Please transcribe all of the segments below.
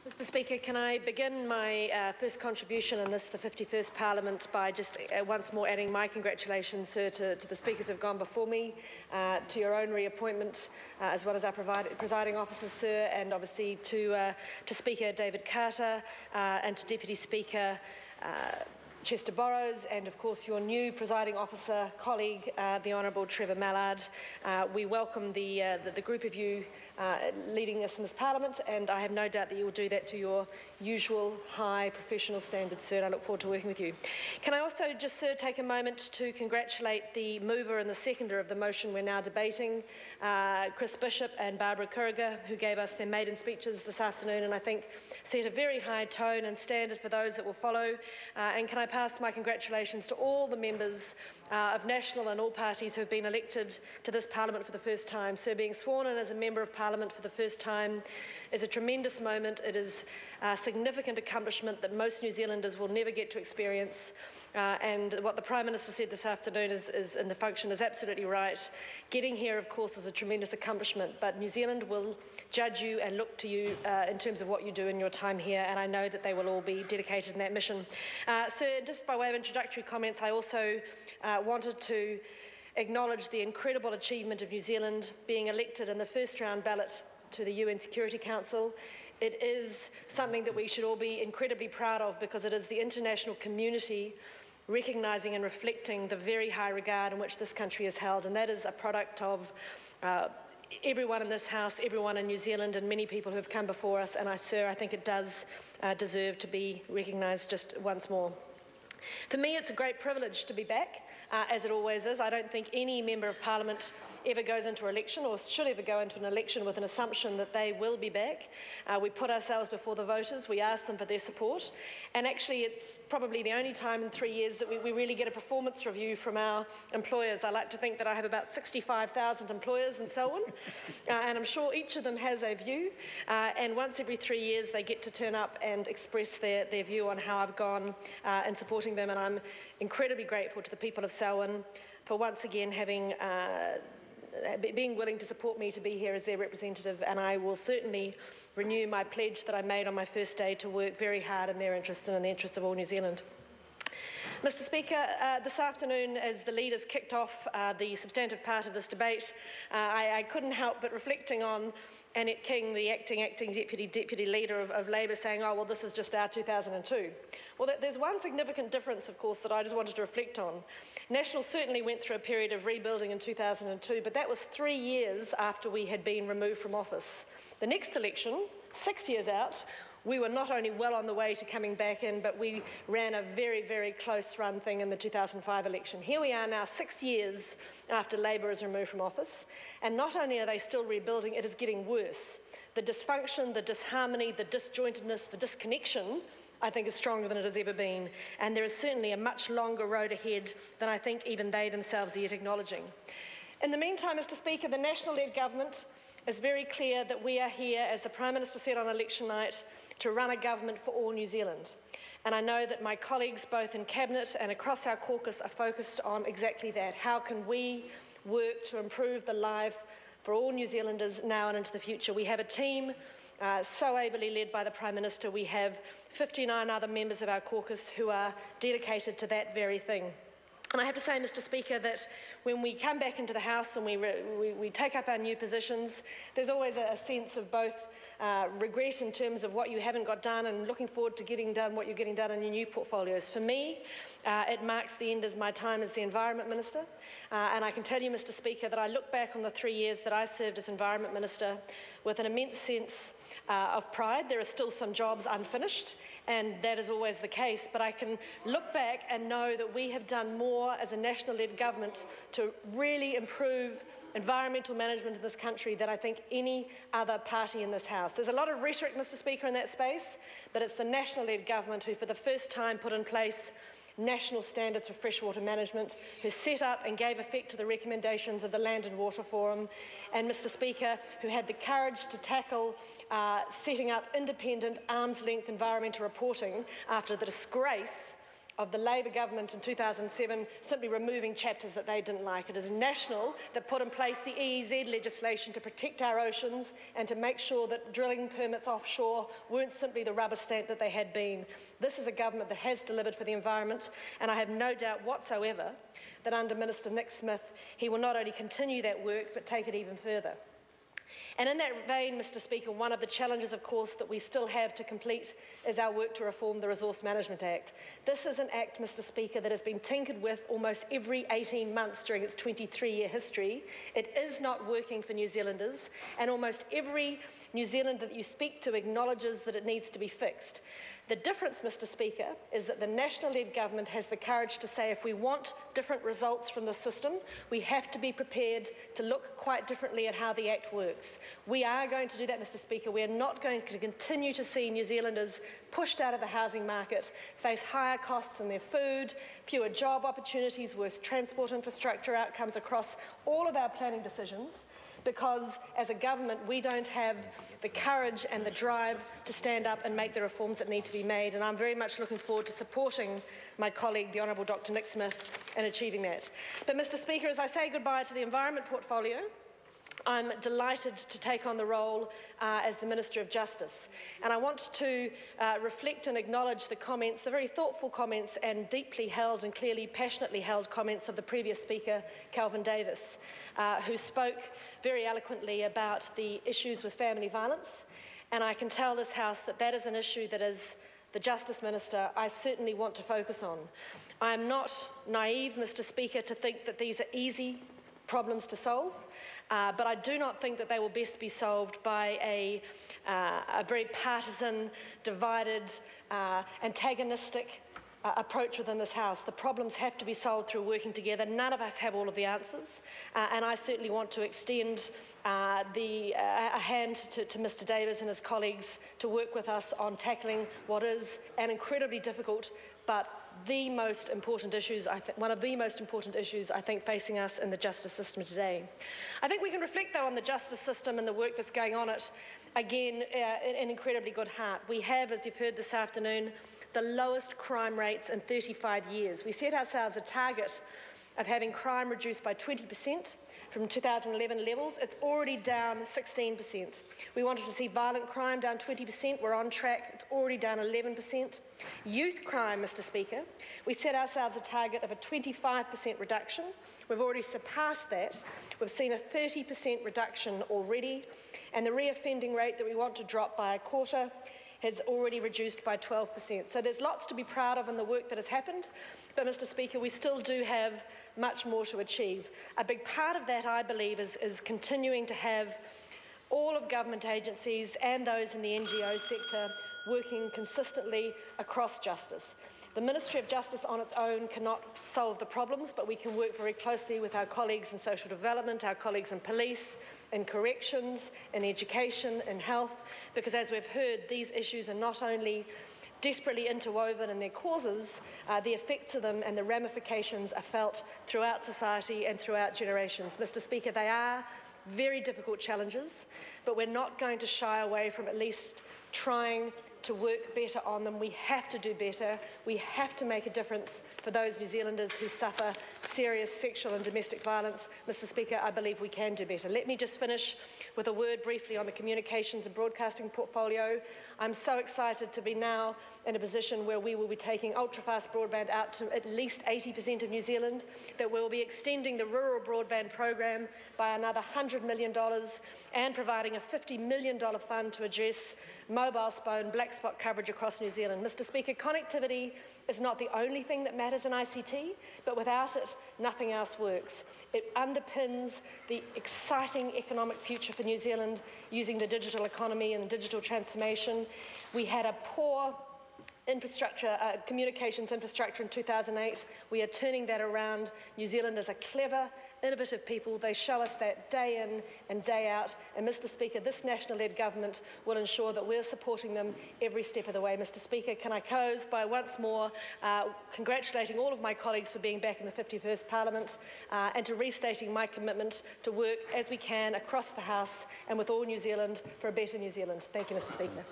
Mr Speaker, can I begin my first contribution in this, the 51st Parliament, by just once more adding my congratulations, sir, to the speakers who have gone before me, to your own reappointment, as well as our presiding officers, sir, and obviously to Speaker David Carter and to Deputy Speaker Chester Borrows, and of course your new presiding officer colleague, the Honourable Trevor Mallard. We welcome the group of you leading us in this Parliament, and I have no doubt that you will do that to your usual high professional standards, sir, and I look forward to working with you. Can I also just, sir, take a moment to congratulate the mover and the seconder of the motion we're now debating, Chris Bishop and Barbara Kuriger, who gave us their maiden speeches this afternoon, and I think set a very high tone and standard for those that will follow. And can I pass my congratulations to all the members of National and all parties who have been elected to this Parliament for the first time. So being sworn in as a Member of Parliament for the first time is a tremendous moment. It is a significant accomplishment that most New Zealanders will never get to experience. And what the Prime Minister said this afternoon in the function is absolutely right. Getting here, of course, is a tremendous accomplishment, but New Zealand will judge you and look to you in terms of what you do in your time here, and I know that they will all be dedicated in that mission. So just by way of introductory comments, I also wanted to acknowledge the incredible achievement of New Zealand being elected in the first round ballot to the UN Security Council. It is something that we should all be incredibly proud of, because it is the international community recognising and reflecting the very high regard in which this country is held, and that is a product of everyone in this House, everyone in New Zealand, and many people who have come before us, and sir, I think it does deserve to be recognised just once more. For me, it's a great privilege to be back, as it always is. I don't think any Member of Parliament ever goes into election or should ever go into an election with an assumption that they will be back. We put ourselves before the voters, we ask them for their support, and actually it's probably the only time in 3 years that we really get a performance review from our employers. I like to think that I have about 65,000 employers and so on, and I'm sure each of them has a view, and once every 3 years they get to turn up and express their view on how I've gone in supporting them, and I'm incredibly grateful to the people of Selwyn for once again being willing to support me to be here as their representative, and I will certainly renew my pledge that I made on my first day to work very hard in their interest and in the interest of all New Zealand. Mr Speaker, this afternoon, as the leaders kicked off the substantive part of this debate, I couldn't help but reflecting on Annette King, the acting deputy leader of Labour, saying, oh, well, this is just our 2002. Well, there's one significant difference, of course, that I just wanted to reflect on. National certainly went through a period of rebuilding in 2002, but that was 3 years after we had been removed from office. The next election, 6 years out, we were not only well on the way to coming back in, but we ran a very, very close run thing in the 2005 election. Here we are now 6 years after Labour is removed from office, and not only are they still rebuilding, it is getting worse. The dysfunction, the disharmony, the disjointedness, the disconnection, I think is stronger than it has ever been, and there is certainly a much longer road ahead than I think even they themselves are yet acknowledging. In the meantime, Mr Speaker, the National-led government is very clear that we are here, as the Prime Minister said on election night, to run a government for all New Zealand. And I know that my colleagues, both in Cabinet and across our caucus, are focused on exactly that. How can we work to improve the life for all New Zealanders now and into the future? We have a team so ably led by the Prime Minister. We have 59 other members of our caucus who are dedicated to that very thing. And I have to say, Mr Speaker, that when we come back into the House and we take up our new positions, there's always a sense of both regret in terms of what you haven't got done and looking forward to getting done what you're getting done in your new portfolios. For me, it marks the end of my time as the Environment Minister, and I can tell you, Mr Speaker, that I look back on the 3 years that I served as Environment Minister with an immense sense of pride. There are still some jobs unfinished, and that is always the case, but I can look back and know that we have done more as a national-led government to really improve environmental management in this country than I think any other party in this House. There's a lot of rhetoric, Mr Speaker, in that space, but it's the national-led government who for the first time put in place national standards for freshwater management, who set up and gave effect to the recommendations of the Land and Water Forum, and, Mr Speaker, who had the courage to tackle setting up independent arm's-length environmental reporting after the disgrace of the Labour government in 2007 simply removing chapters that they didn't like. It is National that put in place the EEZ legislation to protect our oceans and to make sure that drilling permits offshore weren't simply the rubber stamp that they had been. This is a government that has delivered for the environment, and I have no doubt whatsoever that under Minister Nick Smith, he will not only continue that work but take it even further. And in that vein, Mr Speaker, one of the challenges, of course, that we still have to complete is our work to reform the Resource Management Act. This is an act, Mr Speaker, that has been tinkered with almost every 18 months during its 23-year history. It is not working for New Zealanders, and almost every New Zealander that you speak to acknowledges that it needs to be fixed. The difference, Mr Speaker, is that the National-led government has the courage to say if we want different results from the system, we have to be prepared to look quite differently at how the Act works. We are going to do that, Mr Speaker. We are not going to continue to see New Zealanders pushed out of the housing market, face higher costs in their food, fewer job opportunities, worse transport infrastructure outcomes across all of our planning decisions, because as a government we don't have the courage and the drive to stand up and make the reforms that need to be made, and I'm very much looking forward to supporting my colleague, the Honourable Dr Nick Smith, in achieving that. But Mr Speaker, as I say goodbye to the Environment portfolio, I'm delighted to take on the role as the Minister of Justice. And I want to reflect and acknowledge the comments, the very thoughtful comments and deeply held and clearly passionately held comments of the previous Speaker, Kelvin Davis, who spoke very eloquently about the issues with family violence. And I can tell this House that that is an issue that, as the Justice Minister, I certainly want to focus on. I am not naive, Mr Speaker, to think that these are easy problems to solve. But I do not think that they will best be solved by a very partisan, divided, antagonistic approach within this House. The problems have to be solved through working together. None of us have all of the answers, and I certainly want to extend a hand to Mr Davis and his colleagues to work with us on tackling what is an incredibly difficult but the most important issues, one of the most important issues, I think, facing us in the justice system today. I think we can reflect, though, on the justice system and the work that's going on it, again, in incredibly good heart. We have, as you've heard this afternoon, the lowest crime rates in 35 years. We set ourselves a target of having crime reduced by 20% from 2011 levels. It's already down 16%. We wanted to see violent crime down 20%. We're on track. It's already down 11%. Youth crime, Mr Speaker, we set ourselves a target of a 25% reduction. We've already surpassed that. We've seen a 30% reduction already, and the reoffending rate that we want to drop by a quarter has already reduced by 12%. So there's lots to be proud of in the work that has happened, but Mr Speaker, we still do have much more to achieve. A big part of that, I believe, is continuing to have all of government agencies and those in the NGO sector working consistently across justice. The Ministry of Justice on its own cannot solve the problems, but we can work very closely with our colleagues in social development, our colleagues in police, in corrections, in education, in health, because as we've heard, these issues are not only desperately interwoven in their causes, the effects of them and the ramifications are felt throughout society and throughout generations. Mr Speaker, they are very difficult challenges, but we're not going to shy away from at least trying to work better on them. We have to do better. We have to make a difference for those New Zealanders who suffer serious sexual and domestic violence. Mr Speaker, I believe we can do better. Let me just finish with a word briefly on the communications and broadcasting portfolio. I'm so excited to be now in a position where we will be taking ultra-fast broadband out to at least 80% of New Zealand, that we'll be extending the rural broadband program by another $100 million and providing a $50 million fund to address mobile phone black spot coverage across New Zealand. Mr Speaker, connectivity is not the only thing that matters in ICT, but without it, nothing else works. It underpins the exciting economic future for New Zealand using the digital economy and digital transformation. We had a poor communications infrastructure in 2008. We are turning that around. New Zealanders are clever, innovative people. They show us that day in and day out. And Mr Speaker, this national-led government will ensure that we're supporting them every step of the way. Mr Speaker, can I close by once more congratulating all of my colleagues for being back in the 51st Parliament and to restating my commitment to work as we can across the House and with all New Zealand for a better New Zealand. Thank you, Mr Speaker.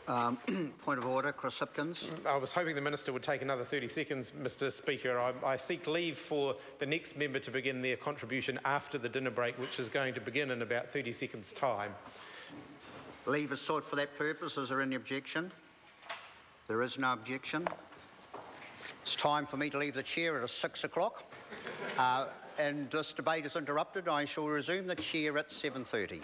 Point of order, Chris Hipkins. I was hoping the Minister would take another 30 seconds, Mr Speaker. I seek leave for the next member to begin their contribution after the dinner break, which is going to begin in about 30 seconds' time. Leave is sought for that purpose. Is there any objection? There is no objection. It's time for me to leave the chair. It is 6 o'clock. And this debate is interrupted. I shall resume the chair at 7:30.